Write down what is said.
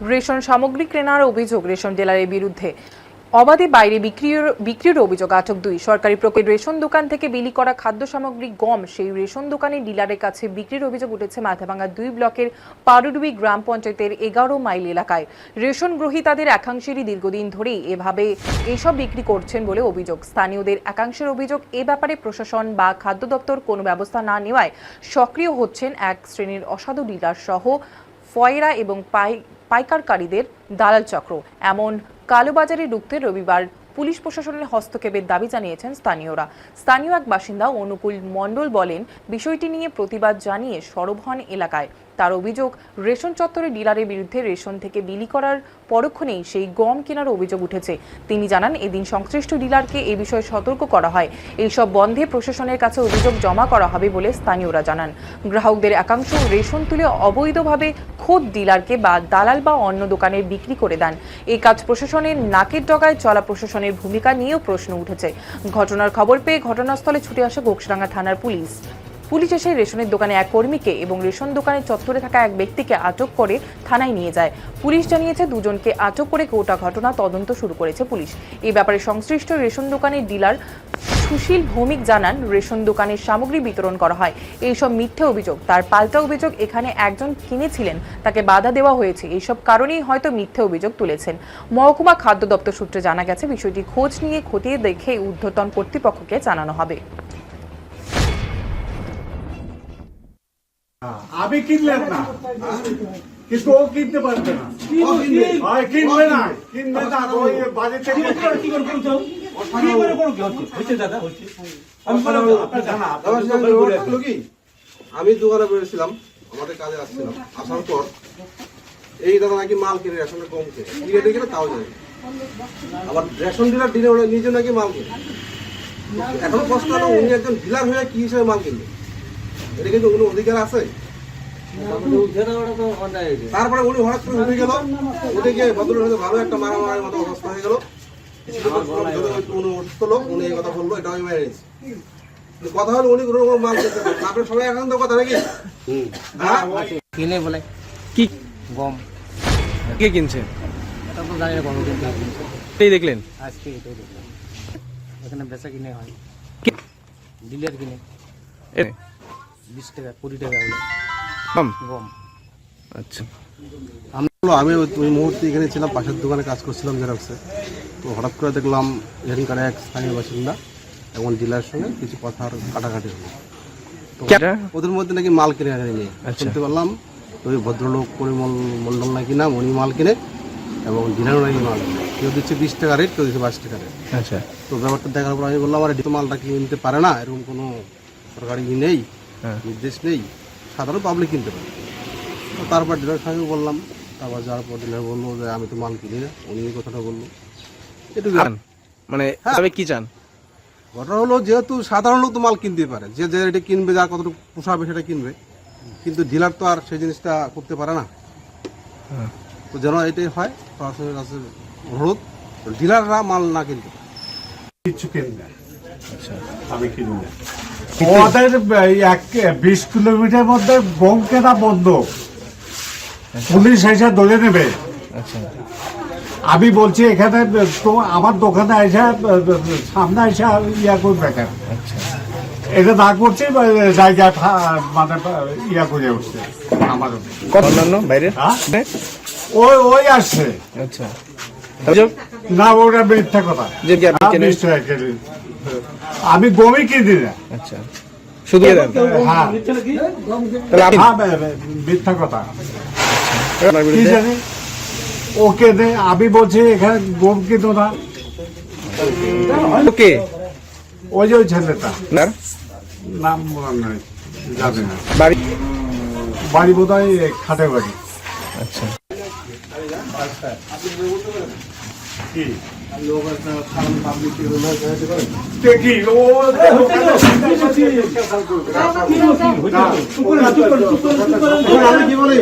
Ration সামগ্রী কেনার অভিযোগ রেশন ডিলারের বিরুদ্ধে। অবাধে বাইরে বিক্রির অভিযোগ। আটক 2 সরকারি প্রকল্পের রেশন দোকান থেকে বিলি করা খাদ্য সামগ্রী গম সেই রেশন দোকানের ডিলারের কাছে বিক্রির অভিযোগ উঠেছে মাথাভাঙ্গা 2 ব্লকের পারুডুবি গ্রাম পঞ্চায়েতের 11 মাইল এলাকায়। রেশন গ্রহীতাদের একাংশেরই দীর্ঘদিন ধরেই এভাবে এসব বিক্রি করছেন বলে অভিযোগ। স্থানীয়দের একাংশের অভিযোগ, এ ব্যাপারে প্রশাসন বা খাদ্য দপ্তর কোনো ব্যবস্থা না নেওয়ায় সক্রিয় হচ্ছেন এক শ্রেণীর অসাধু ডিলার সহ ফয়রা এবং পাইকারকারীদের দালাল চক্র। এমন কালোবাজারে রুখতে রবিবার পুলিশ প্রশাসনের হস্তক্ষেপের দাবি জানিয়েছেন স্থানীয়রা। স্থানীয় এক বাসিন্দা অনুকূল মণ্ডল বলেন, বিষয়টি নিয়ে প্রতিবাদ জানিয়ে সরব হন এলাকায়। তার অভিযোগ, রেশন চত্বরে ডিলারের বিরুদ্ধে রেশন থেকে বিলি করার পরক্ষণেই সেই গম কেনার অভিযোগ উঠেছে। তিনি জানান, এদিন সংশ্লিষ্ট ডিলারকে এ বিষয়ে সতর্ক করা হয়। এইসব বন্ধে প্রশাসনের কাছে অভিযোগ জমা করা হবে বলে স্থানীয়রা জানান। গ্রাহকদের একাংশ রেশন তুলে অবৈধভাবে খোদ ডিলারকে বা দালাল বা অন্য দোকানে বিক্রি করে দেন। এই কাজ প্রশাসনের নাকের ডগায় চলা। প্রশাসনের ভূমিকা নিয়েও প্রশ্ন উঠেছে। ঘটনার খবর পেয়ে ঘটনাস্থলে ছুটে আসে ঘোকসাডাঙ্গা থানার পুলিশ। পুলিশ এসে রেশনের দোকানে এক কর্মীকে এবং রেশন দোকানের চত্বরে থাকা এক ব্যক্তিকে আটক করে থানায় নিয়ে যায়। পুলিশ জানিয়েছে, দুজনকে আটক করে গোটা ঘটনা তদন্ত শুরু করেছে পুলিশ। এই ব্যাপারে সংশ্লিষ্ট রেশন দোকানের ডিলার সুশীল ভৌমিক জানান, রেশন দোকানের সামগ্রী বিতরণ করা হয়। এইসব মিথ্যে অভিযোগ। তার পাল্টা অভিযোগ, এখানে একজন কিনেছিলেন, তাকে বাধা দেওয়া হয়েছে। এইসব কারণেই হয়তো মিথ্যে অভিযোগ তুলেছেন। মহকুমা খাদ্য দপ্তর সূত্রে জানা গেছে, বিষয়টি খোঁজ নিয়ে খতিয়ে দেখে ঊর্ধ্বতন কর্তৃপক্ষকে জানানো হবে। আমি কিনলেন না, কিন্তু ও কিনতে পারবে না। কিনবে না, কিনবে না। ওই বাড়ি থেকে আমি দোকানে বেরিয়েছিলাম, আমাদের কাজে আসছিলাম। আসার পর এই দাদা নাকি মাল কিনে রেশনের কম কিনে কিনে তাও জানি। আবার রেশন ডিলার ডিলার নিজে নাকি মাল কিনে। এখন প্রশ্ন হলো, উনি একজন ডিলার হয়ে কি হিসেবে মাল কিনবে? এটা কিন্তু কোনো অধিকার আছে? তারপরে উনি হঠাৎ করে উঠে গেল, উঠে গিয়ে ভদ্র ভালো একটা মারামারির মতো অবস্থা হয়ে গেল। উনি এই কথা বললো, এটা আমি মেনে নিচ্ছি। কথা হলো উনি কোনো মাল কিনতে পারেন, আপনার সবাই একান্ত কথা নাকি কিনে বলে কি গম কে কিনছে? এটা তো জানি না কত দিন থেকে কিনছে। এই দেখলেন আজকে এটাই দেখলাম। এখানে বেচা কিনে হয়, ডিলার কিনে 20 টাকা 20 টাকা হলো গম। আচ্ছা, আমি ওই মুহূর্তে এখানে ছিলাম, পাশের দোকানে কাজ করছিলাম জেরক্সে। তো হঠাৎ করে দেখলাম এখানকার এক স্থানীয় বাসিন্দা এবং ডিলারের সঙ্গে কিছু কথা কাটাকাটি হলো। তো ওদের মধ্যে নাকি মাল কিনে নিয়ে শুনতে পারলাম ওই ভদ্রলোক পরিমল মন্ডল নাকি নাম, উনি মাল কিনে এবং ডিলারও নাকি মাল কিনে। কেউ দিচ্ছে 20 টাকা রেট, কেউ দিচ্ছে 22 টাকা রেট। আচ্ছা, তো ব্যাপারটা দেখার পর আমি বললাম, আর এটি মালটা কিনে নিতে পারে না, এরকম কোনো সরকারি নেই, নির্দেশ নেই, সাধারণ পাবলিক কিনতে পারে। তো তারপর ডিলার সঙ্গে বললাম, তারপর যাওয়ার পর ডিলার বললো যে আমি তো মাল কিনি না, উনি এই কথাটা বললো। একটু মানে কি চান? ঘটনা হলো, যেহেতু সাধারণ লোক তো মাল কিনতে পারে, যে যে এটা কিনবে, যার কতটুকু পোষাবে সেটা কিনবে, কিন্তু ডিলার তো আর সেই জিনিসটা করতে পারে না। তো যেন এটাই হয়, প্রশাসনের কাছে অনুরোধ, ডিলাররা মাল না কিনতে পারে। কিছু কিনবে, আমি কিনি না। আমাদের 20 কিলোমিটার মধ্যে গম কেনা বন্ধ, পুলিশ এসে ধরে নেবে। আচ্ছা, আমি বলছি এখানে তো আমার দোকানে এসে সামনে এসে ইয়া করবে কেন? এটা না করছি জায়গায় মানে ইয়া করে উঠছে আমার বাইরে। ওই আসছে। আচ্ছা, না, ওটা মিথ্যা কথা। আমি গমই কিনি না। আচ্ছা, শুধু হ্যাঁ, মিথ্যা কথা। কি জানি ওকে দে, আমি বলছি এখানে গম কিনো না। ওকে, ওই যে ওই ছেলেটা নাম নয়, জানি না। বাড়ি বোধ হয় খাটে বাড়ি। আচ্ছা, কি